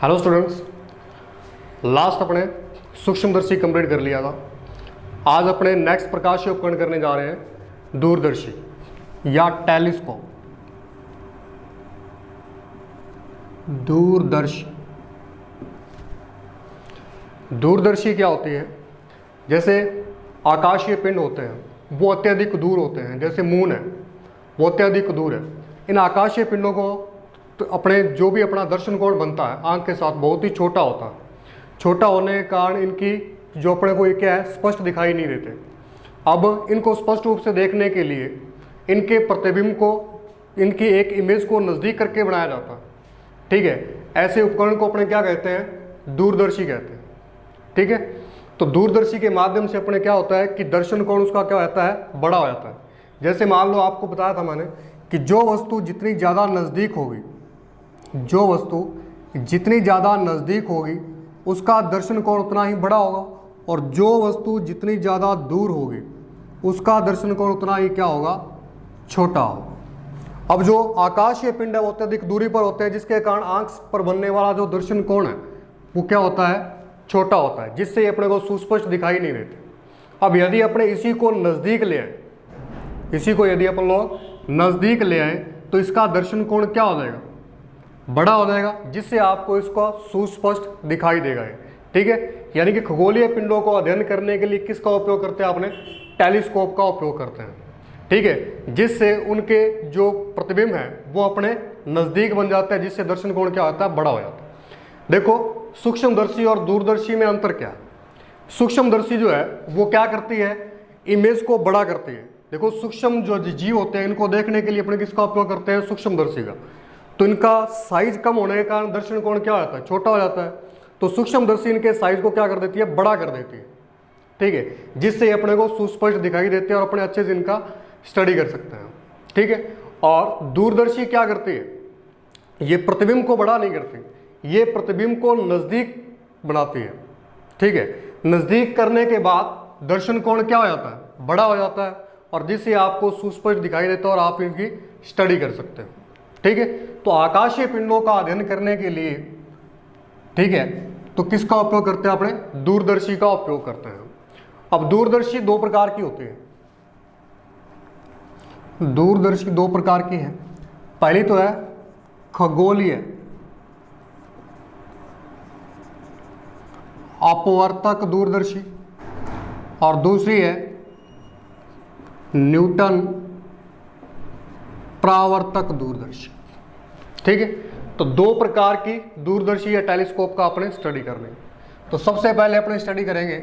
Hello students, last अपने सूक्ष्मदर्शी complete कर लिया था। आज अपने नेक्स्ट प्रकाशीय उपकरण करने जा रहे हैं दूरदर्शी या टेलीस्कोप। दूरदर्शी क्या होती है? जैसे आकाशीय पिंड होते हैं वो अत्यधिक दूर होते हैं, जैसे मून है वो अत्यधिक दूर है। इन आकाशीय पिंडों को तो अपने जो भी अपना दर्शन कोण बनता है आंख के साथ बहुत ही छोटा होता है। छोटा होने के कारण इनकी जो अपने को क्या है स्पष्ट दिखाई नहीं देते। अब इनको स्पष्ट रूप से देखने के लिए इनके प्रतिबिंब को, इनकी एक इमेज को नज़दीक करके बनाया जाता है। ठीक है, ऐसे उपकरण को अपने क्या कहते हैं? दूरदर्शी कहते हैं। ठीक है, तो दूरदर्शी के माध्यम से अपने क्या होता है कि दर्शन कोण उसका क्या होता है? बड़ा हो जाता है। जैसे मान लो आपको बताया था मैंने कि जो वस्तु जितनी ज़्यादा नज़दीक होगी, जो वस्तु जितनी ज़्यादा नज़दीक होगी उसका दर्शन कोण उतना ही बड़ा होगा, और जो वस्तु जितनी ज़्यादा दूर होगी उसका दर्शन कोण उतना ही क्या होगा? छोटा होगा। अब जो आकाशीय पिंड है वो अत्यधिक दूरी पर होते हैं, जिसके कारण आंख पर बनने वाला जो दर्शन कोण है वो क्या होता है? छोटा होता है, जिससे अपने को सुस्पष्ट दिखाई नहीं देते। अब यदि अपने इसी को नज़दीक ले आए, इसी को यदि अपन लोग नज़दीक ले आए तो इसका दर्शन कोण क्या हो जाएगा? बड़ा हो जाएगा, जिससे आपको इसका सुस्पष्ट दिखाई देगा। ठीक है, यानी कि खगोलीय पिंडों को अध्ययन करने के लिए किसका उपयोग करते हैं? आपने टेलीस्कोप का उपयोग करते हैं। ठीक है, जिससे उनके जो प्रतिबिंब है वो अपने नज़दीक बन जाता है, जिससे दर्शन कोण क्या होता है? बड़ा हो जाता है। देखो, सूक्ष्मदर्शी और दूरदर्शी में अंतर क्या है? सूक्ष्मदर्शी जो है वो क्या करती है? इमेज को बड़ा करती है। देखो, सूक्ष्म जो जीव होते हैं इनको देखने के लिए अपने किसका उपयोग करते हैं? सूक्ष्मदर्शी का। तो इनका साइज कम होने के कारण दर्शन कोण क्या होता है? छोटा हो जाता है। तो सूक्ष्मदर्शी इनके साइज को क्या कर देती है? बड़ा कर देती है। ठीक है, जिससे अपने को सुस्पष्ट दिखाई देते हैं और अपने अच्छे से इनका स्टडी कर सकते हैं। ठीक है, और दूरदर्शी क्या करती है? ये प्रतिबिंब को बड़ा नहीं करती, ये प्रतिबिंब को नज़दीक बनाती है। ठीक है, नज़दीक करने के बाद दर्शन कोण क्या हो जाता है? बड़ा हो जाता है, और जिससे आपको सुस्पष्ट दिखाई देता है और आप इनकी स्टडी कर सकते हो। ठीक है, तो आकाशीय पिंडों का अध्ययन करने के लिए, ठीक है, तो किसका उपयोग करते हैं? अपने दूरदर्शी का उपयोग करते हैं। अब दूरदर्शी दो प्रकार की होती है। दूरदर्शी दो प्रकार की है। पहली तो है खगोलीय अपवर्तक दूरदर्शी, और दूसरी है न्यूटन परावर्तक दूरदर्शी। ठीक है, तो दो प्रकार की दूरदर्शी या टेलीस्कोप का अपने स्टडी करने। तो सबसे पहले अपने स्टडी करेंगे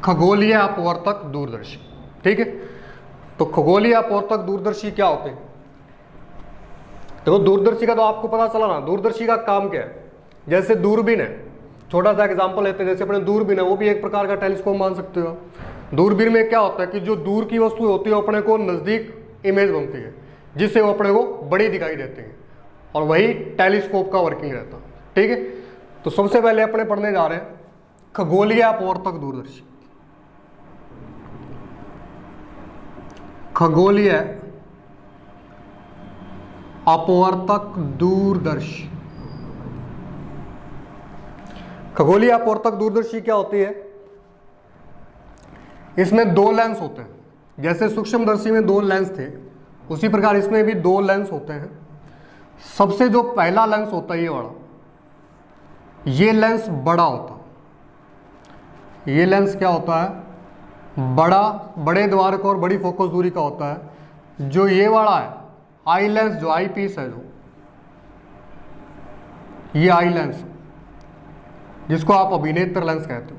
खगोलीय अपवर्तक दूरदर्शी। ठीक है, तो खगोलीय अपवर्तक दूरदर्शी क्या होते हैं? देखो, दूरदर्शी का तो आपको पता चला ना, दूरदर्शी का काम क्या है? जैसे दूरबीन है, छोटा सा एग्जांपल लेते हैं, जैसे अपने दूरबीन है वो भी एक प्रकार का टेलीस्कोप मान सकते हो। दूरबीन में क्या होता है कि जो दूर की वस्तु होती है अपने को नज़दीक इमेज बनती है, जिससे वो अपने को बड़ी दिखाई देती है, और वही टेलीस्कोप का वर्किंग रहता है। ठीक है, तो सबसे पहले अपने पढ़ने जा रहे हैं खगोलीय अपवर्तक दूरदर्शी। खगोलीय अपवर्तक दूरदर्शी। खगोलीय अपवर्तक दूरदर्शी क्या होती है? इसमें दो लेंस होते हैं। जैसे सूक्ष्मदर्शी में दो लेंस थे, उसी प्रकार इसमें भी दो लेंस होते हैं। सबसे जो पहला लेंस होता है ये वाला, ये लेंस बड़ा होता है। ये लेंस क्या होता है? बड़ा, बड़े द्वारक और बड़ी फोकस दूरी का होता है। जो ये वाला है आई लेंस, जो आई पीस है, जो ये आई लेंस जिसको आप अभिनेत्र लेंस कहते हो,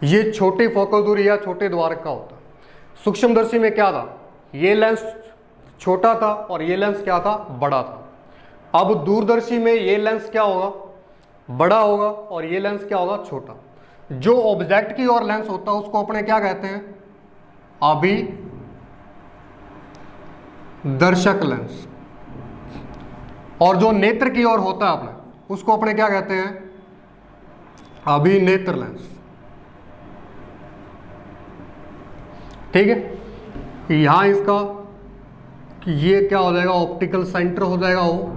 ये छोटी फोकस दूरी या छोटे द्वारक का होता है। सूक्ष्मदर्शी में क्या था? ये लेंस छोटा था और ये लेंस क्या था? बड़ा था। अब दूरदर्शी में ये लेंस क्या होगा? बड़ा होगा, और ये लेंस क्या होगा? छोटा। जो ऑब्जेक्ट की ओर लेंस होता है उसको अपने क्या कहते हैं? अभिदर्शक लेंस। और जो नेत्र की ओर होता है अपने, उसको अपने क्या कहते हैं? अभिनेत्र लेंस। ठीक है, यहां इसका कि ये क्या हो जाएगा? ऑप्टिकल सेंटर हो जाएगा वो,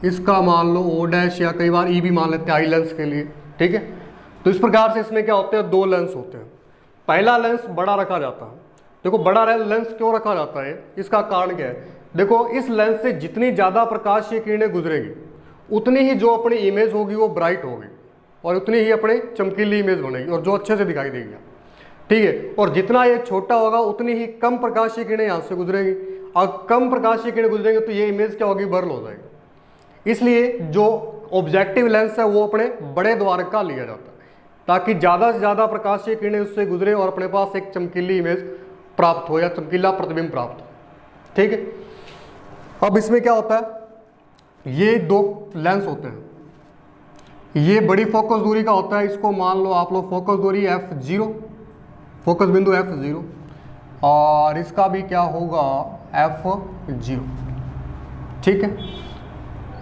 इसका मान लो ओ डैश या कई बार ई भी मान लेते हैं आई लेंस के लिए, ठीक है। तो इस प्रकार से इसमें क्या होते हैं, दो लेंस होते हैं। पहला लेंस बड़ा रखा जाता है। देखो बड़ा लेंस क्यों रखा जाता है, इसका कारण क्या है, देखो इस लेंस से जितनी ज़्यादा प्रकाशीय किरणें गुजरेगी उतनी ही जो अपनी इमेज होगी वो ब्राइट होगी और उतनी ही अपनी चमकीली इमेज बनेगी और जो अच्छे से दिखाई देगी, ठीक है। और जितना ये छोटा होगा उतनी ही कम प्रकाशीय किरणें यहाँ से गुजरेगी और कम प्रकाशीय किरणें गुजरेंगी तो ये इमेज क्या होगी, बर्ल हो जाएगी। इसलिए जो ऑब्जेक्टिव लेंस है वो अपने बड़े द्वार का लिया जाता है ताकि ज़्यादा से ज़्यादा प्रकाशीय किरणें उससे गुजरे और अपने पास एक चमकीली इमेज प्राप्त हो या चमकीला प्रतिबिंब प्राप्त हो, ठीक है। अब इसमें क्या होता है, ये दो लेंस होते हैं, ये बड़ी फोकस दूरी का होता है, इसको मान लो आप लोग फोकस दूरी f0, फोकस बिंदु f0, और इसका भी क्या होगा f0, ठीक है।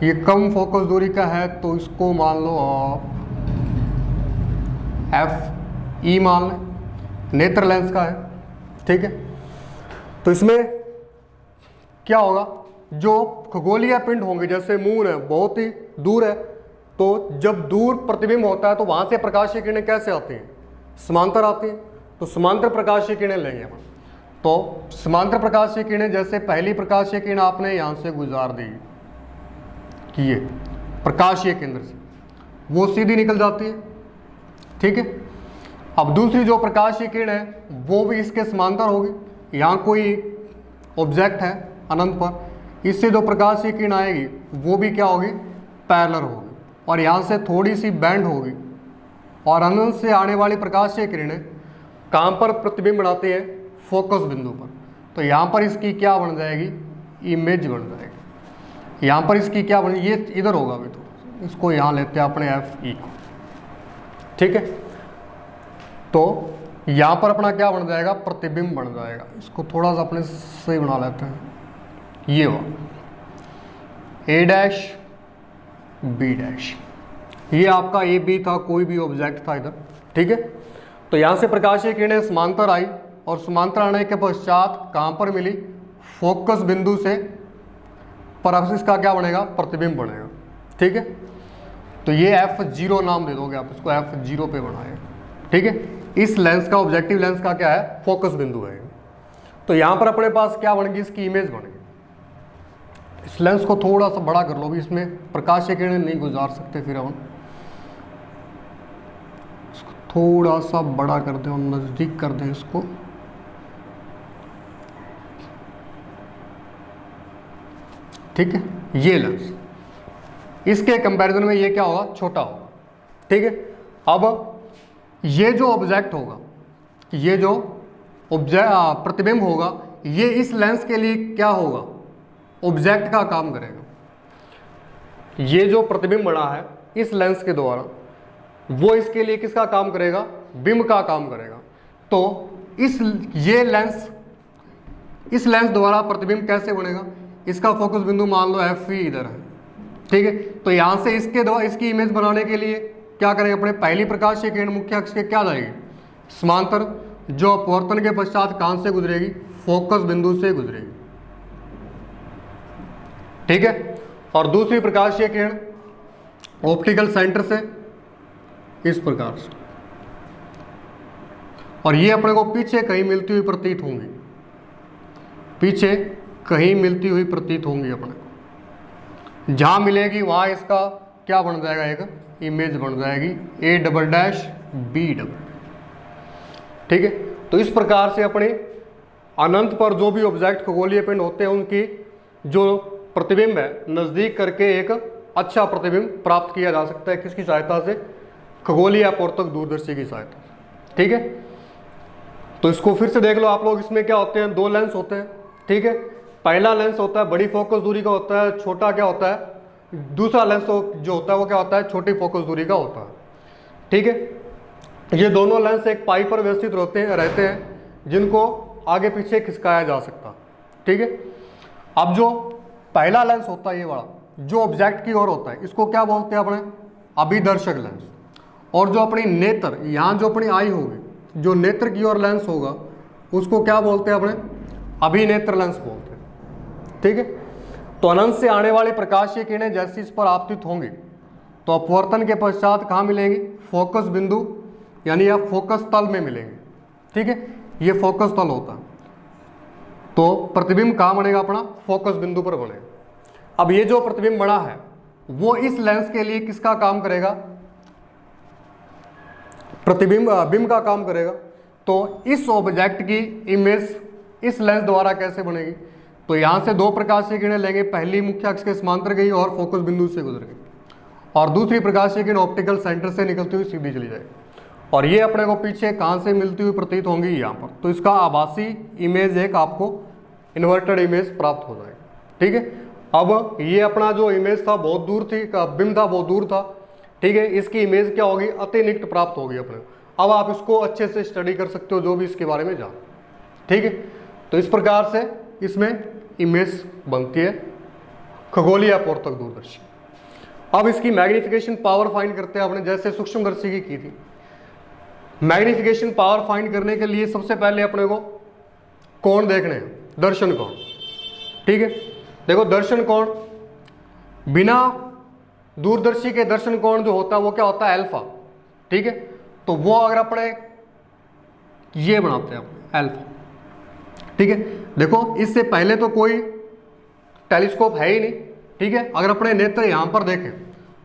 ये कम फोकस दूरी का है तो इसको मान लो आप FE मान लें, नेत्र लेंस का है, ठीक है। तो इसमें क्या होगा, जो खगोलीय पिंड होंगे जैसे मून है बहुत ही दूर है, तो जब दूर प्रतिबिंब होता है तो वहाँ से प्रकाशीय किरणें कैसे आती हैं, समांतर आती हैं। तो समांतर प्रकाशीय किरणें लेंगे हम। तो समांतर प्रकाशीय किरणें जैसे पहली प्रकाशीय किरण आपने यहाँ से गुजार दी कि ये प्रकाशीय केंद्र से वो सीधी निकल जाती है, ठीक है। अब दूसरी जो प्रकाशीय किरण है वो भी इसके समांतर होगी। यहाँ कोई ऑब्जेक्ट है अनंत पर, इससे जो प्रकाशीय किरण आएगी वो भी क्या होगी, पैरेलल होगी और यहाँ से थोड़ी सी बैंड होगी और अनंत से आने वाली प्रकाशीय किरणें कहाँ पर प्रतिबिंब बनाती हैं, फोकस बिंदु पर। तो यहाँ पर इसकी क्या बन जाएगी, इमेज बन जाएगी। यहाँ पर इसकी क्या बन, ये इधर होगा अभी, तो इसको यहाँ लेते हैं अपने FE को, ठीक है। तो यहाँ पर अपना क्या बन जाएगा, प्रतिबिंब बन जाएगा। इसको थोड़ा सा अपने सही बना लेते हैं, ये हुआ A डैश B डैश, ये आपका AB था, कोई भी ऑब्जेक्ट था इधर, ठीक है। तो यहाँ से प्रकाशीय किरणें समांतर आई और समांतर आने के पश्चात कहाँ पर मिली, फोकस बिंदु से, पर अब इसका क्या बनेगा, प्रतिबिंब बनेगा, ठीक है। तो ये F0 नाम दे दोगे आप इसको, F0 पे बनाएगा, ठीक है। इस लेंस का, ऑब्जेक्टिव लेंस का क्या है, फोकस बिंदु है। तो यहाँ पर अपने पास क्या बनेगी, इसकी इमेज बनेगी। इस लेंस को थोड़ा सा बड़ा कर लो भी, इसमें प्रकाशीय किरणें नहीं गुजार सकते, फिर हम इसको थोड़ा सा बड़ा कर दें और नज़दीक कर दें इसको, ठीक है। ये लेंस इसके कंपैरिजन में ये क्या होगा, छोटा होगा, ठीक है। अब ये जो ऑब्जेक्ट होगा, ये जो प्रतिबिंब होगा, ये इस लेंस के लिए क्या होगा, ऑब्जेक्ट का काम करेगा। ये जो प्रतिबिंब बना है इस लेंस के द्वारा, वो इसके लिए किसका काम करेगा, बिंब का काम करेगा। तो इस लेंस द्वारा प्रतिबिंब कैसे बनेगा, इसका फोकस बिंदु मान लो FE इधर है, ठीक है। तो यहाँ से इसके द्वारा इसकी इमेज बनाने के लिए क्या करेंगे, अपने पहली प्रकाशीय किरण मुख्य अक्ष के क्या जाएगी, समांतर, जो अपवर्तन के पश्चात कहाँ से गुजरेगी, फोकस बिंदु से गुजरेगी, ठीक है। और दूसरी प्रकाशीय किरण ऑप्टिकल सेंटर से इस प्रकार से, और ये अपने को पीछे कहीं मिलती हुई प्रतीत होंगी, पीछे कहीं मिलती हुई प्रतीत होंगी अपने को। जहां मिलेगी वहां इसका क्या बन जाएगा, एक इमेज बन जाएगी A double dash B double, ठीक है। तो इस प्रकार से अपने अनंत पर जो भी ऑब्जेक्ट खगोलीय पिंड होते हैं उनकी जो प्रतिबिंब है नज़दीक करके एक अच्छा प्रतिबिंब प्राप्त किया जा सकता है, किसकी सहायता से, खगोलीय अपवर्तक दूरदर्शी की सहायता से, ठीक है। तो इसको फिर से देख लो आप लोग, इसमें क्या होते हैं, दो लेंस होते हैं, ठीक है। पहला लेंस होता है बड़ी फोकस दूरी का होता है, छोटा क्या होता है, दूसरा लेंस जो होता है वो क्या होता है, छोटी फोकस दूरी का होता है, ठीक है। ये दोनों लेंस एक पाई पर व्यवस्थित रहते हैं जिनको आगे पीछे खिसकाया जा सकता, ठीक है। अब जो पहला लेंस होता है ये वाला, जो ऑब्जेक्ट की ओर होता है, इसको क्या बोलते हैं अपने, अभिदर्शक लेंस। और जो अपनी नेत्र, यहाँ जो अपनी आई होगी, जो नेत्र की ओर लेंस होगा उसको क्या बोलते हैं अपने, अभिनेत्र लेंस बोलते हैं, ठीक है। तो अनंत से आने वाली प्रकाशीय किरणें जैसे इस पर आपतित होंगी तो अपवर्तन के पश्चात कहाँ मिलेंगी, फोकस बिंदु यानी आप फोकस तल में मिलेंगे। ठीक है, ये फोकस तल होता है। तो प्रतिबिंब कहाँ बनेगा अपना, फोकस बिंदु पर बनेगा। अब ये जो प्रतिबिंब बना है वो इस लेंस के लिए किसका काम करेगा, प्रतिबिंब बिंब का काम करेगा। तो इस ऑब्जेक्ट की इमेज इस लेंस द्वारा कैसे बनेगी, तो यहाँ से दो प्रकाशीय किरणें लेंगे, पहली मुख्य अक्ष के समांतर गई और फोकस बिंदु से गुजर गई, और दूसरी प्रकाशीय किरण ऑप्टिकल सेंटर से निकलती हुई सीधी चली जाएगी, और ये अपने को पीछे कहाँ से मिलती हुई प्रतीत होंगी, यहाँ पर। तो इसका आभासी इमेज एक आपको इन्वर्टेड इमेज प्राप्त हो जाएगी। ठीक है, अब ये अपना जो इमेज था बहुत दूर थी, बिंब था बहुत दूर था। ठीक है, इसकी इमेज क्या होगी, अति निकट प्राप्त होगी अपने। अब आप इसको अच्छे से स्टडी कर सकते हो, जो भी इसके बारे में जान। ठीक है, तो इस प्रकार से इसमें इमेज बनती है खगोलीय अपवर्तक दूरदर्शी। अब इसकी मैग्निफिकेशन पावर फाइंड करते हैं अपने, जैसे सूक्ष्मदर्शी की थी। मैग्निफिकेशन पावर फाइंड करने के लिए सबसे पहले अपने को कोण देखने हैं, दर्शन कोण। ठीक है, देखो दर्शन कोण बिना दूरदर्शी के दर्शन कोण जो होता है वो क्या होता है, अल्फा। ठीक है, तो वो अगर अपने ये बनाते हैं अल्फा। ठीक है, देखो इससे पहले तो कोई टेलीस्कोप है ही नहीं। ठीक है, अगर अपने नेत्र यहां पर देखें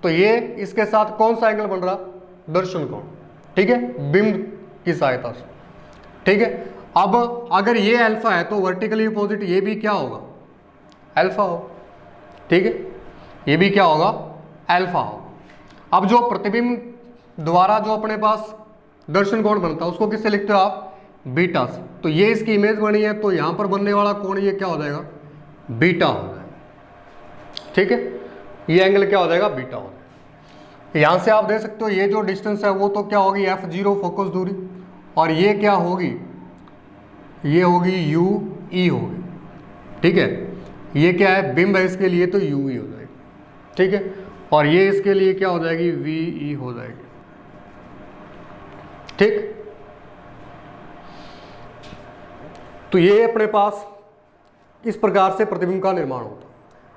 तो ये इसके साथ कौन सा एंगल बन रहा, दर्शन कोण। ठीक है, बिंब की सहायता से। ठीक है, अब अगर ये अल्फा है तो वर्टिकली अपोजिट ये भी क्या होगा, अल्फा हो। ठीक है, ये भी क्या होगा, अल्फा हो। अब जो प्रतिबिंब द्वारा जो अपने पास दर्शन कोण बनता है उसको किससे लिखते हो आप, बीटा से। तो ये इसकी इमेज बनी है, तो यहां पर बनने वाला कोण ये क्या हो जाएगा, बीटा हो जाएगा। ठीक है, ये एंगल क्या हो जाएगा, बीटा हो जाएगा। यहां से आप देख सकते हो ये जो डिस्टेंस है वो तो क्या होगी, f0 फोकस दूरी, और ये क्या होगी, ये होगी UE होगी। ठीक है, ये क्या है, बिंब है, इसके लिए तो UE हो जाएगी। ठीक है, और ये इसके लिए क्या हो जाएगी, VE हो जाएगी। ठीक, तो ये अपने पास इस प्रकार से प्रतिबिंब का निर्माण होता है।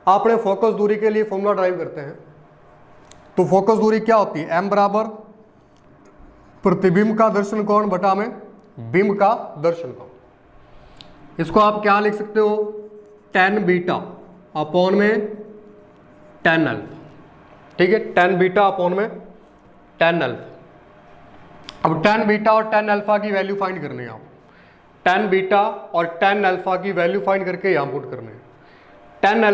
आपने फोकस दूरी के लिए फॉर्मूला ड्राइव करते हैं, तो फोकस दूरी क्या होती है, m बराबर प्रतिबिंब का दर्शन कोण बटा में बिंब का दर्शन कोण। इसको आप क्या लिख सकते हो, tan बीटा अपॉन में tan अल्फा। ठीक है, tan बीटा अपॉन में tan अल्फा। अब tan बीटा और tan अल्फा की वैल्यू फाइंड करनी है आप। tan बीटा और tan अल्फा की वैल्यू फाइंड करके यहाँ पुट करने हैं। tan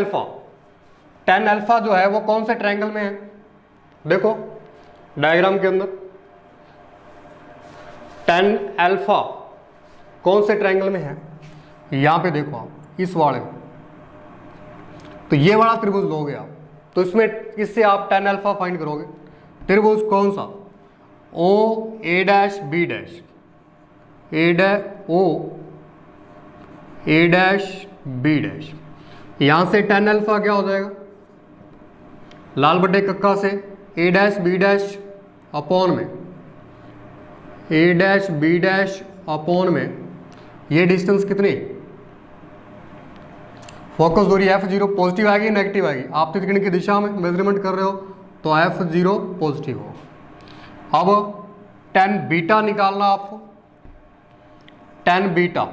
अल्फा जो है वो कौन से ट्रायंगल में है, देखो डायग्राम के अंदर tan अल्फा कौन से ट्रायंगल में है, यहाँ पे देखो आप इस वाले में। तो ये वाला त्रिभुज लोगे आप, तो इसमें इससे आप tan अल्फा फाइंड करोगे। त्रिभुज कौन सा, OA dash B dash, A dash B dash. यहां से tan अल्फा क्या हो जाएगा, लाल बटे कक्का से A dash B dash upon में A dash B dash upon में ये डिस्टेंस कितनी, फोकस दूरी f0 पॉजिटिव आएगी नेगेटिव आएगी, आप तितकिण की दिशा में मेजरमेंट कर रहे हो तो f0 पॉजिटिव हो। अब tan बीटा निकालना आपको, tan बीटा,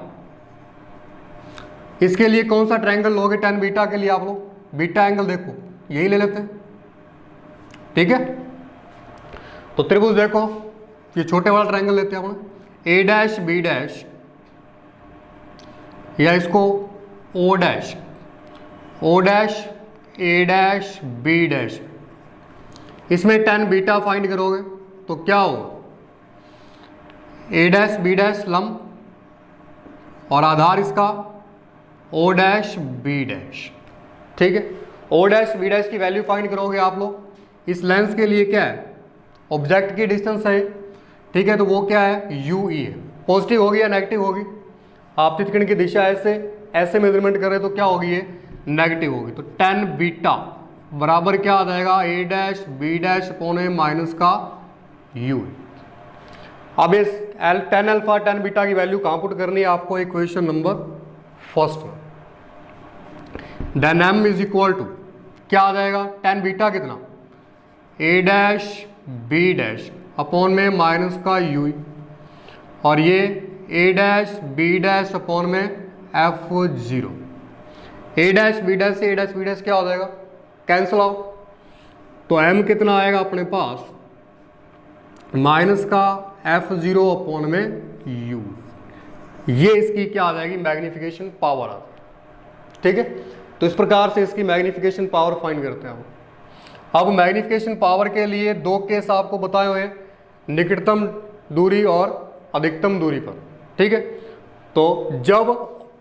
इसके लिए कौन सा ट्रायंगल लोगे tan बीटा के लिए, आप लोग बीटा एंगल देखो यही ले लेते हैं। ठीक है, तो त्रिभुज देखो ये छोटे वाला ट्रायंगल लेते हैं अपने, A डैश B डैश, या इसको O dash A dash B dash. इसमें tan बीटा फाइंड करोगे तो क्या होगा, A डैश B डैश लंब और आधार इसका O डैश B डैश। ठीक है, O डैश B डैश की वैल्यू फाइंड करोगे आप लोग। इस लेंस के लिए क्या है, ऑब्जेक्ट की डिस्टेंस है। ठीक है, तो वो क्या है, UE है। पॉजिटिव होगी या नेगेटिव होगी, आप तितकिण की दिशा ऐसे मेजरमेंट करें तो क्या होगी, ये नेगेटिव होगी। तो tan बीटा बराबर क्या आ जाएगा, A डैश B डैश पौने माइनस का UE। अब इस tan अल्फा tan बीटा की वैल्यू कहाँ पुट करनी है आपको, इक्वेशन नंबर फर्स्ट में। Then m is equal to क्या आ जाएगा, टेन बीटा कितना, a dash b dash upon में माइनस का u, और ये a dash b dash upon में f0। a dash b dash से a डैश b डैश क्या हो जाएगा, कैंसिल आउट। तो m कितना आएगा अपने पास, माइनस का f0 अपॉन में u। ये इसकी क्या आ जाएगी, मैग्नीफिकेशन पावर आ जाएगी। ठीक है, तो इस प्रकार से इसकी मैग्नीफिकेशन पावर फाइंड करते हैं। अब मैग्नीफिकेशन पावर के लिए दो केस आपको बताए हुए हैं, निकटतम दूरी और अधिकतम दूरी पर। ठीक है, तो जब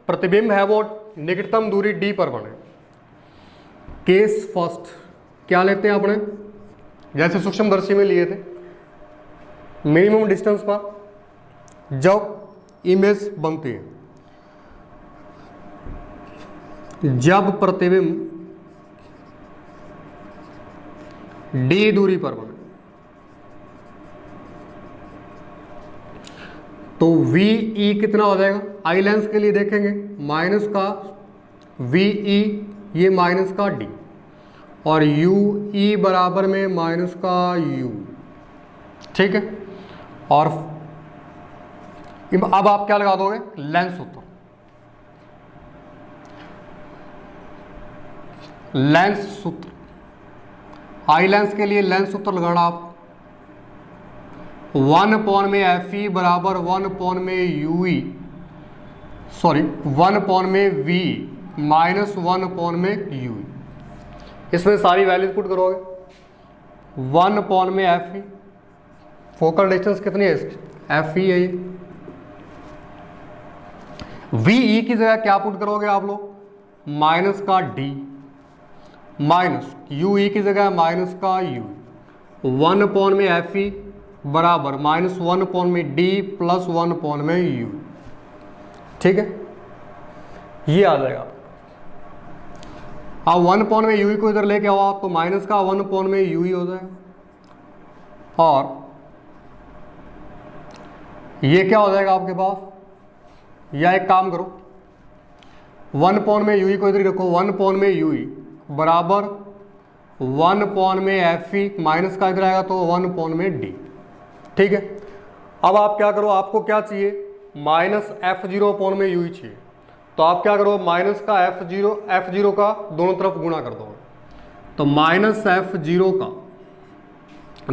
प्रतिबिंब है वो निकटतम दूरी d पर बने, केस फर्स्ट क्या लेते हैं अपने, जैसे सूक्ष्मदर्शी में लिए थे, मिनिमम डिस्टेंस पर जब इमेज बनती है, जब प्रतिबिंब d दूरी पर बने तो VE कितना हो जाएगा, आई लेंस के लिए देखेंगे माइनस का VE, ये माइनस का D, और UE बराबर में माइनस का U। ठीक है, और अब आप क्या लगा दोगे, लेंस सूत्र। लेंस सूत्र, आई लेंस के लिए लेंस सूत्र लगाना आप, 1 अपॉन में FE बराबर 1 अपॉन में UE, सॉरी 1 अपॉन में VE माइनस 1 अपॉन में UE। इसमें सारी वैल्यूज पुट करोगे, 1 अपॉन में FE, फोकल डिस्टेंस कितनी है इसकी, FE है। VE की जगह क्या पुट करोगे आप लोग, माइनस का D, माइनस UE की जगह माइनस का U, 1 अपॉन में FE बराबर माइनस 1 अपॉन में D प्लस 1 अपॉन में U। ठीक है, ये आ जाएगा। अब 1 अपॉन में UE को इधर लेके आओ आप, तो माइनस का 1 अपॉन में UE हो जाएगा, और ये क्या हो जाएगा आपके पास, या एक काम करो 1 अपॉन में UE को इधर ही रखो, 1 अपॉन में UE बराबर 1 अपॉन में FE, माइनस का इधर आएगा तो 1 अपॉन में D। ठीक है, अब आप क्या करो, आपको क्या चाहिए, माइनस F0 अपॉन में UE चाहिए, तो आप क्या करो, माइनस का F0 का दोनों तरफ गुणा कर दो, तो माइनस F0 का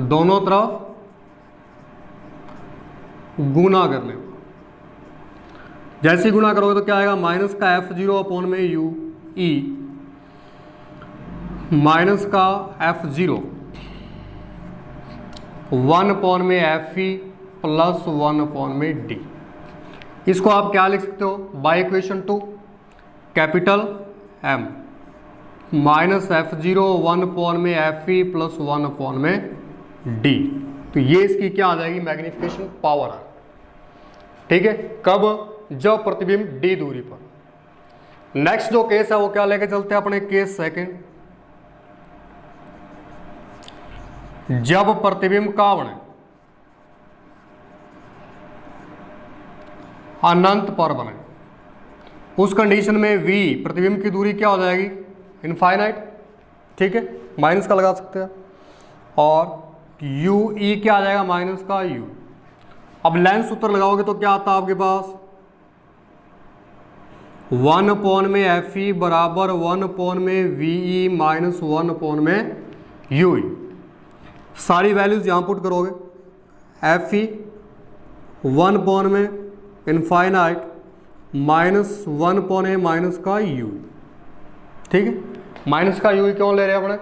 दोनों तरफ गुणा कर ले। जैसे ही गुणा करोगे तो क्या आएगा, माइनस का F0 अपॉन में UE माइनस का F0 1 अपॉन में FE प्लस 1 अपॉन में D। इसको आप क्या लिख सकते हो, by equation 2 capital M minus F0 1 upon में FE प्लस 1 अपॉन में D। तो ये इसकी क्या आ जाएगी, मैग्नीफिकेशन पावर आ। ठीक है, कब, जब प्रतिबिंब D दूरी पर। नेक्स्ट जो केस है वो क्या लेके चलते हैं अपने, केस सेकंड, जब प्रतिबिंब का बने अनंत पर बने, उस कंडीशन में V प्रतिबिंब की दूरी क्या हो जाएगी, इनफाइनाइट। ठीक है, माइनस का लगा सकते हैं, और UE क्या आ जाएगा, माइनस का U। अब लेंस सूत्र लगाओगे तो क्या आता है आपके पास, 1 अपॉन में FE बराबर 1 अपॉन में VE माइनस 1 अपॉन में UE। सारी वैल्यूज यहाँ पुट करोगे, FE 1 अपॉन में इनफाइनाइट माइनस 1 अपॉन ए माइनस का UE। ठीक है, माइनस का UE क्यों ले रहे हैं अपने,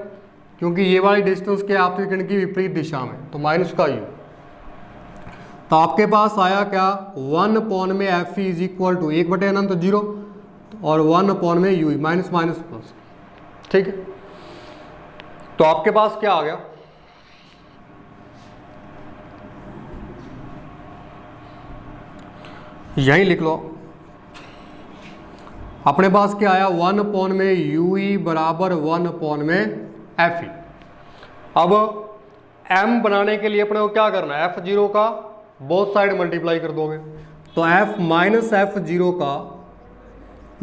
क्योंकि ये वाली डिस्टेंस के आपके किरण की विपरीत दिशा में, तो माइनस का U। तो आपके पास आया क्या, 1 अपॉन में FE इज इक्वल टू 1 बटे अनंत 0, और 1 अपॉन में UE माइनस माइनस प्लस। ठीक है, तो आपके पास क्या आ गया, यही लिख लो, अपने पास क्या आया, 1 अपॉन में UE बराबर 1 अपॉन में FE। अब M बनाने के लिए अपने को क्या करना है, F0 का बोथ साइड मल्टीप्लाई कर दोगे, तो F माइनस F0 का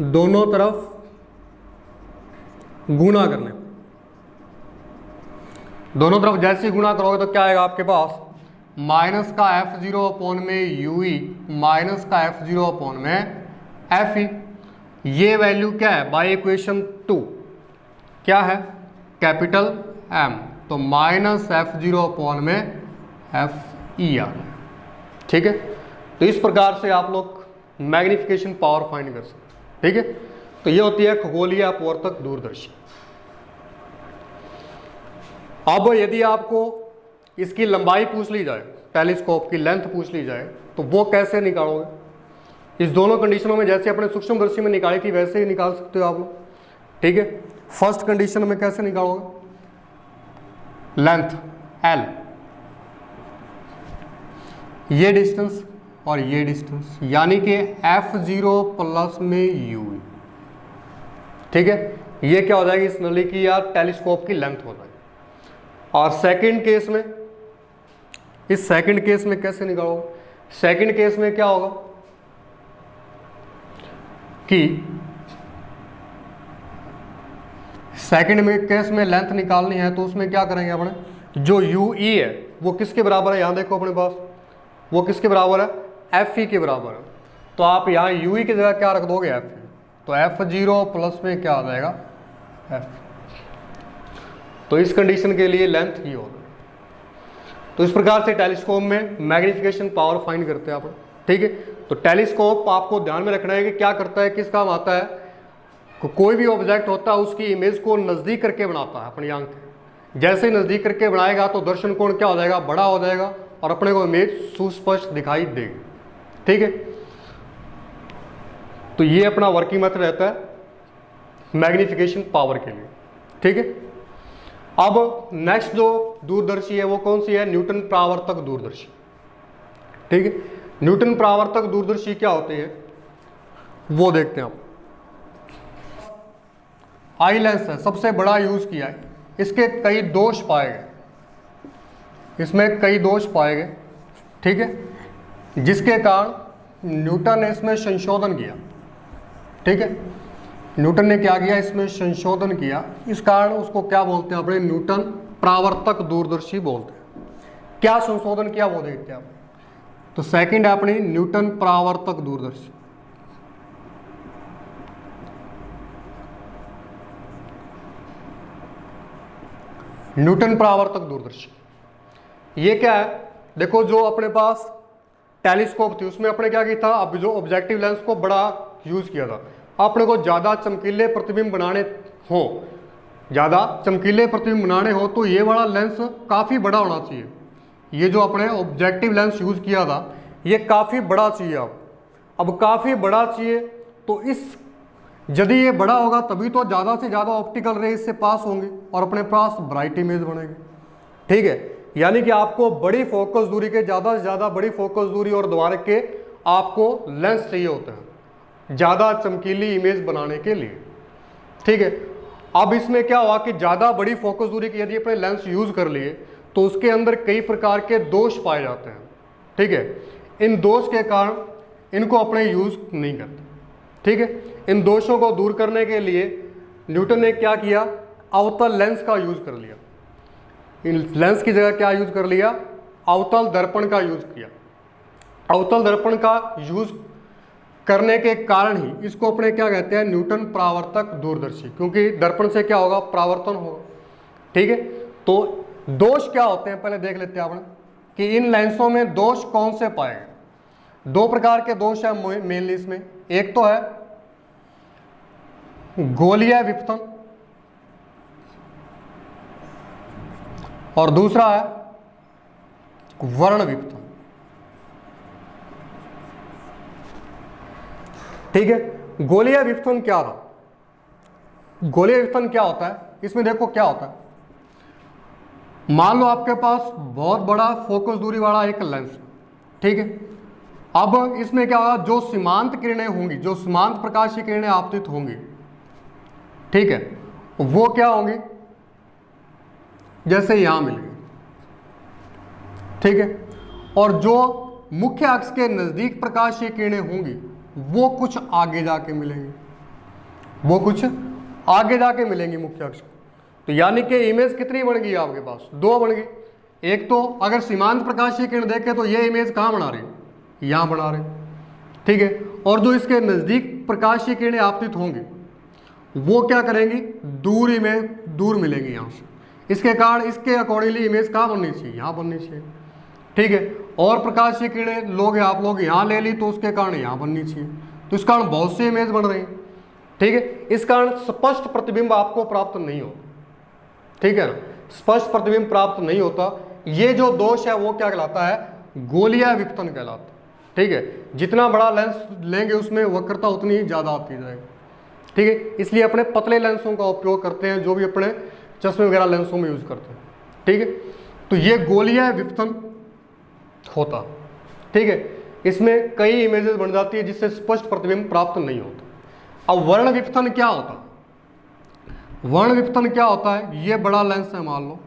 दोनों तरफ गुणा करने पर, दोनों तरफ जैसे ही गुणा करोगे तो क्या आएगा आपके पास, माइनस का F0 अपॉन में UE माइनस का F0 अपॉन में FE। ये वैल्यू क्या है बाय इक्वेशन 2, क्या है, कैपिटल M, तो माइनस F0 अपॉन में FE आ गया। ठीक है, तो इस प्रकार से आप लोग मैग्निफिकेशन पावर फाइंड कर सकते हैं। ठीक है, तो ये होती है खगोलीय अपवर्तक दूरदर्शी। अब यदि आपको इसकी लंबाई पूछ ली जाए, टेलीस्कोप की लेंथ पूछ ली जाए, तो वो कैसे निकालोगे। इस दोनों कंडीशनों में जैसे अपने सूक्ष्मदर्शी में निकाली थी वैसे ही निकाल सकते हो आप लोग। ठीक है, फर्स्ट कंडीशन में कैसे निकालोगे, लेंथ L, ये डिस्टेंस और ये डिस्टेंस, यानी कि F0 प्लस में UE। ठीक है, ये क्या हो जाएगी इस नली की या टेलीस्कोप की लेंथ हो जाएगी। और सेकंड केस में, इस सेकंड केस में कैसे निकालोगे, सेकंड केस में क्या होगा कि सेकंड में केस में लेंथ निकालनी है तो उसमें क्या करेंगे अपने, जो UE है वो किसके बराबर है, यहां देखो अपने पास, वो किसके बराबर है, FE के बराबर है। तो आप यहाँ UE की जगह क्या रख दोगे, FE, तो F0 प्लस में क्या आ जाएगा, F। तो इस कंडीशन के लिए लेंथ ही होगा। तो इस प्रकार से टेलीस्कोप में मैग्निफिकेशन पावर फाइंड करते हैं आप। ठीक है, तो टेलीस्कोप आपको ध्यान में रखना है कि क्या करता है, किस काम आता है, कोई भी ऑब्जेक्ट होता है उसकी इमेज को नज़दीक करके बनाता है अपनी आंख के। जैसे ही नज़दीक करके बनाएगा तो दर्शन कोण क्या हो जाएगा, बड़ा हो जाएगा और अपने को इमेज सुस्पष्ट दिखाई देगी। ठीक है, तो ये अपना वर्किंग मेथड रहता है मैग्निफिकेशन पावर के लिए। ठीक है, अब नेक्स्ट जो दूरदर्शी है वो कौन सी है, न्यूटन परावर्तक दूरदर्शी। ठीक है, न्यूटन परावर्तक दूरदर्शी क्या होती है वो देखते हैं आप। आई लेंस है, सबसे बड़ा यूज किया है, इसके कई दोष पाए गए, इसमें कई दोष पाए गए। ठीक है, जिसके कारण न्यूटन ने इसमें संशोधन किया। ठीक है, न्यूटन ने क्या किया, इसमें संशोधन किया, इस कारण उसको क्या बोलते हैं अपने, न्यूटन परावर्तक दूरदर्शी बोलते हैं। क्या संशोधन किया वो देखते हैं आप। तो सेकंड है अपनी न्यूटन परावर्तक दूरदर्शी। न्यूटन परावर्तक दूरदर्शी ये क्या है, देखो जो अपने पास टेलीस्कोप थी उसमें अपने क्या किया था, अब जो ऑब्जेक्टिव लेंस को बड़ा यूज किया था, अपने को ज़्यादा चमकीले प्रतिबिंब बनाने हो, ज़्यादा चमकीले प्रतिबिंब बनाने हो तो ये वाला लेंस काफ़ी बड़ा होना चाहिए। ये जो अपने ऑब्जेक्टिव लेंस यूज़ किया था ये काफ़ी बड़ा चाहिए। अब काफ़ी बड़ा चाहिए तो इस, यदि ये बड़ा होगा तभी तो ज़्यादा से ज़्यादा ऑप्टिकल रे इससे पास होंगे और अपने पास ब्राइट इमेज बनेगी। ठीक है, यानी कि आपको बड़ी फोकस दूरी के, ज़्यादा से ज़्यादा बड़ी फोकस दूरी और द्वारक के आपको लेंस चाहिए होते हैं ज़्यादा चमकीली इमेज बनाने के लिए। ठीक है, अब इसमें क्या हुआ कि ज़्यादा बड़ी फोकस दूरी की यदि अपने लेंस यूज़ कर लिए तो उसके अंदर कई प्रकार के दोष पाए जाते हैं। ठीक है, इन दोष के कारण इनको अपने यूज़ नहीं करते। ठीक है, इन दोषों को दूर करने के लिए न्यूटन ने क्या किया, अवतल लेंस का यूज़ कर लिया। इन लेंस की जगह क्या यूज़ कर लिया, अवतल दर्पण का यूज़ किया। अवतल दर्पण का यूज़ करने के कारण ही इसको अपने क्या कहते हैं, न्यूटन परावर्तक दूरदर्शी, क्योंकि दर्पण से क्या होगा, परावर्तन होगा। ठीक है, तो दोष क्या होते हैं पहले देख लेते हैं आपने कि इन लेंसों में दोष कौन से पाए गए। दो प्रकार के दोष है मेनली इसमें, एक तो है गोलीय विपथन और दूसरा है वर्ण विपथन। ठीक है, गोलीय विपथन क्या था, गोलीय विपथन क्या होता है, इसमें देखो क्या होता है, मान लो आपके पास बहुत बड़ा फोकस दूरी वाला एक लेंस है। ठीक है, अब इसमें क्या होगा, जो सीमांत किरणें होंगी, जो सीमांत प्रकाशीय किरणें आपतित होंगी, ठीक है, वो क्या होंगी, जैसे यहां मिल गई। ठीक है, और जो मुख्य अक्ष के नजदीक प्रकाशीय किरणें होंगी वो कुछ आगे जाके मिलेंगी, वो कुछ आगे जाके मिलेंगी मुख्य अक्ष। तो यानी कि इमेज कितनी बन गई आपके पास, 2 बन गई। एक तो अगर सीमांत प्रकाशीय किरण देखें तो ये इमेज कहाँ बना रही, यहाँ बना रहे, ठीक है। और जो इसके नज़दीक प्रकाशीय किरणें आपतित होंगी वो क्या करेंगी, दूर इमेज, दूर मिलेंगी यहाँ से। इसके कारण इसके अकॉर्डिंगली इमेज कहाँ बननी चाहिए, यहाँ बननी चाहिए, ठीक है। और प्रकाशीय किरणें लोग आप लोग यहाँ ले ली तो उसके कारण यहाँ बननी चाहिए, तो इस कारण बहुत सी इमेज बन रही है, ठीक है। इस कारण स्पष्ट प्रतिबिंब आपको प्राप्त नहीं होता, ठीक है ना, स्पष्ट प्रतिबिंब प्राप्त नहीं होता। ये जो दोष है वो क्या कहलाता है, गोलीय विपतन कहलाता है, ठीक है। जितना बड़ा लेंस लेंगे उसमें वक्रता उतनी ही ज़्यादा आती जाएगी, ठीक है। इसलिए अपने पतले लेंसों का उपयोग करते हैं, जो भी अपने चश्मे वगैरह लेंसों में यूज करते हैं, ठीक है। तो ये गोलीय विपतन होता, ठीक है। इसमें कई इमेजेस बन जाती है जिससे स्पष्ट प्रतिबिंब प्राप्त नहीं होता। अब वर्ण विपतन क्या होता है, वर्ण विपतन क्या होता है, ये बड़ा लेंस है, मान लो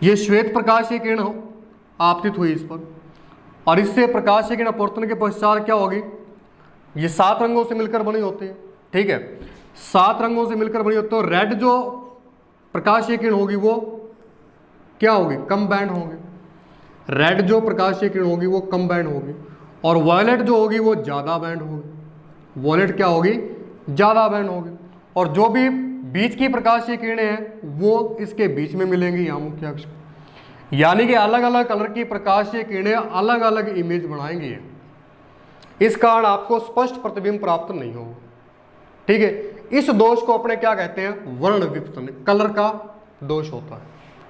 ये श्वेत प्रकाशीय किरण हो आपतित हुई इस पर, और इससे प्रकाशीय किरण अपवर्तन के पश्चात क्या होगी, ये 7 रंगों से मिलकर बनी होती है, ठीक है। 7 रंगों से मिलकर बनी होती है। तो रेड जो प्रकाशीय किरण होगी वो क्या होगी, कम बैंड होगी। रेड जो प्रकाशीय किरण होगी वो कम बैंड होगी, और वायलेट जो होगी वो ज़्यादा बैंड होगी। वायलेट क्या होगी, ज़्यादा बैंड होगी। और जो भी बीच की प्रकाशीय किरणें हैं वो इसके बीच में मिलेंगी यहाँ मुख्य अक्ष। यानी कि अलग अलग कलर की प्रकाशीय किरणें अलग अलग इमेज बनाएंगी, इस कारण आपको स्पष्ट प्रतिबिंब प्राप्त नहीं होगा, ठीक है। इस दोष को अपने क्या कहते हैं, वर्ण विपतन, कलर का दोष होता है,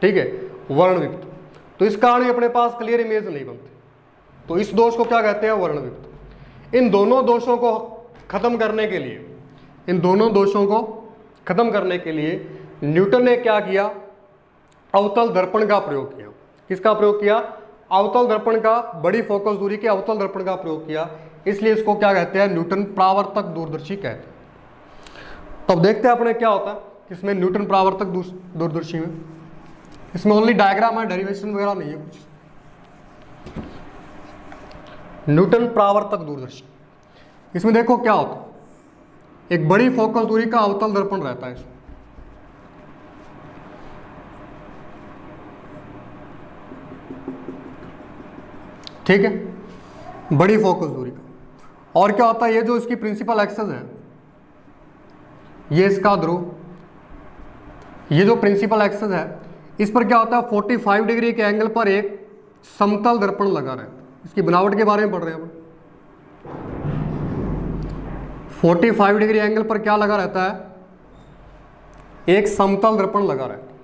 ठीक है, वर्ण विपतन। तो इस कारण ही अपने पास क्लियर इमेज नहीं बनती, तो इस दोष को क्या कहते हैं, वर्ण विपतन। इन दोनों दोषों को खत्म करने के लिए, इन दोनों दोषों को खत्म करने के लिए न्यूटन ने क्या किया, अवतल दर्पण का प्रयोग किया। किसका प्रयोग किया, अवतल दर्पण का, बड़ी फोकस दूरी के अवतल दर्पण का प्रयोग किया। इसलिए इसको क्या कहते हैं, न्यूटन परावर्तक दूरदर्शी कहते हैं। तो अब देखते हैं अपने क्या होता है इसमें न्यूटन परावर्तक दूरदर्शी में। इसमें ओनली डायग्राम है, डेरिवेशन वगैरह नहीं है कुछ। न्यूटन परावर्तक दूरदर्शी, इसमें देखो क्या होता है, एक बड़ी फोकस दूरी का अवतल दर्पण रहता है इसमें, ठीक है, बड़ी फोकस दूरी का। और क्या होता है, ये जो इसकी प्रिंसिपल एक्सेस है, ये इसका ध्रुव, ये जो प्रिंसिपल एक्सेस है, इस पर क्या होता है, 45 डिग्री के एंगल पर एक समतल दर्पण लगा रहता है। इसकी बनावट के बारे में पढ़ रहे हैं अपन। 45 डिग्री एंगल पर क्या लगा रहता है, एक समतल दर्पण लगा रहता है,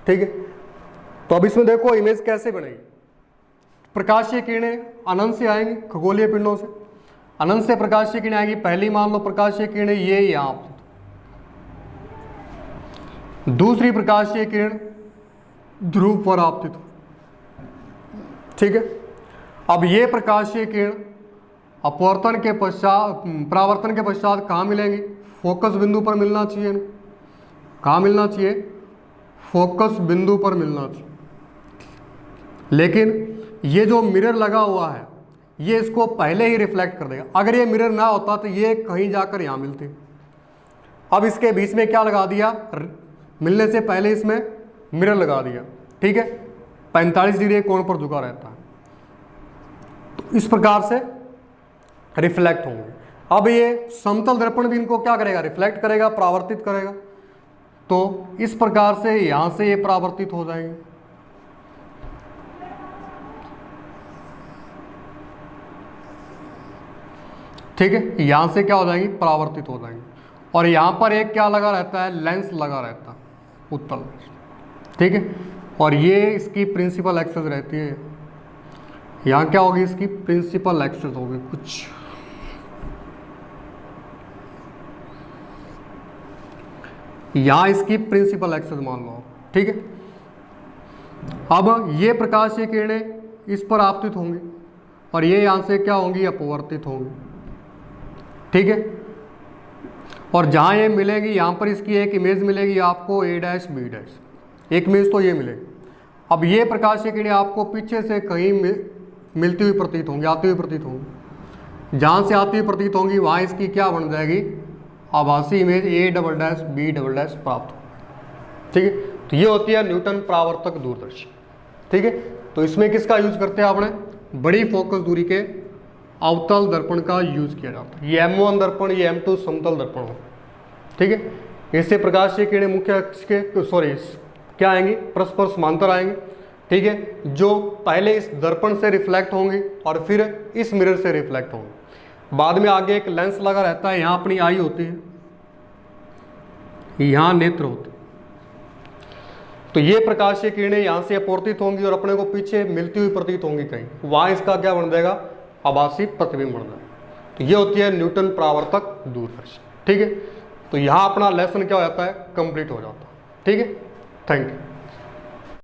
ठीक है। तो अब इसमें देखो इमेज कैसे बनेगी, प्रकाशीय किरणें अनंत से आएंगी, खगोलीय पिंडों से अनंत से प्रकाशीय किरणें आएंगी। पहली मान लो प्रकाशीय किरणें ये यहाँ पर, दूसरी प्रकाशीय किरण ध्रुव पर आपतित हो, ठीक है। अब ये प्रकाशीय किरण अपवर्तन के पश्चात, परावर्तन के पश्चात कहाँ मिलेंगी, फोकस बिंदु पर मिलना चाहिए। कहाँ मिलना चाहिए, फोकस बिंदु पर मिलना चाहिए। लेकिन ये जो मिरर लगा हुआ है ये इसको पहले ही रिफ्लेक्ट कर देगा। अगर ये मिरर ना होता तो ये कहीं जाकर यहाँ मिलती। अब इसके बीच में क्या लगा दिया, मिलने से पहले इसमें मिरर लगा दिया, ठीक है। 45 डिग्री कोण पर झुका रहता है, तो इस प्रकार से रिफ्लेक्ट होंगे। अब ये समतल दर्पण भी इनको क्या करेगा, रिफ्लेक्ट करेगा, परावर्तित करेगा। तो इस प्रकार से यहां से ये परावर्तित हो जाएंगे, ठीक है। यहां से क्या हो जाएंगी, परावर्तित हो जाएंगे। और यहां पर एक क्या लगा रहता है, लेंस लगा रहता है, उत्तल, ठीक है। और ये इसकी प्रिंसिपल एक्सेस रहती है। यहाँ क्या होगी, इसकी प्रिंसिपल एक्सेस होगी कुछ, यहाँ इसकी प्रिंसिपल एक्सेस मान लो, ठीक है। अब ये प्रकाशीय किरणें इस पर आपतित होंगी और ये यहाँ से क्या होंगी, अपवर्तित होंगी, ठीक है। और जहाँ ये मिलेगी यहाँ पर इसकी एक इमेज मिलेगी आपको A' B', एक इमेज तो ये मिलेगी। अब ये प्रकाशीय किरणें आपको पीछे से कहीं मिलती हुई प्रतीत होंगी, आती हुई प्रतीत होंगी। जहाँ से आती हुई प्रतीत होंगी वहाँ इसकी क्या बन जाएगी, आभासी इमेज A" प्राप्त हो। ठीक है, तो ये होती है न्यूटन परावर्तक दूरदर्शी। ठीक है, तो इसमें किसका यूज करते हैं आपने, बड़ी फोकस दूरी के अवतल दर्पण का यूज किया जाता है। ये M1 दर्पण, ये M2 समतल दर्पण हो। ठीक है, इससे प्रकाशीय किरणें मुख्य अक्ष के क्या आएंगी, परस्पर समांतर आएंगी। ठीक है, जो पहले इस दर्पण से रिफ्लेक्ट होंगी और फिर इस मिरर से रिफ्लेक्ट होंगी। बाद में आगे एक लेंस लगा रहता है, यहाँ अपनी आई होती है, यहाँ नेत्र होते हैं। तो ये प्रकाशीय किरणें यहाँ से अपवर्तित होंगी और अपने को पीछे मिलती हुई प्रतीत होंगी कहीं, वहाँ इसका क्या बन जाएगा, आभासी प्रतिबिंब बन जाएगा। तो ये होती है न्यूटन परावर्तक दूरदर्शी। ठीक है, तो यहाँ अपना लेसन क्या हो जाता है, कंप्लीट हो जाता है। ठीक है, थैंक यू।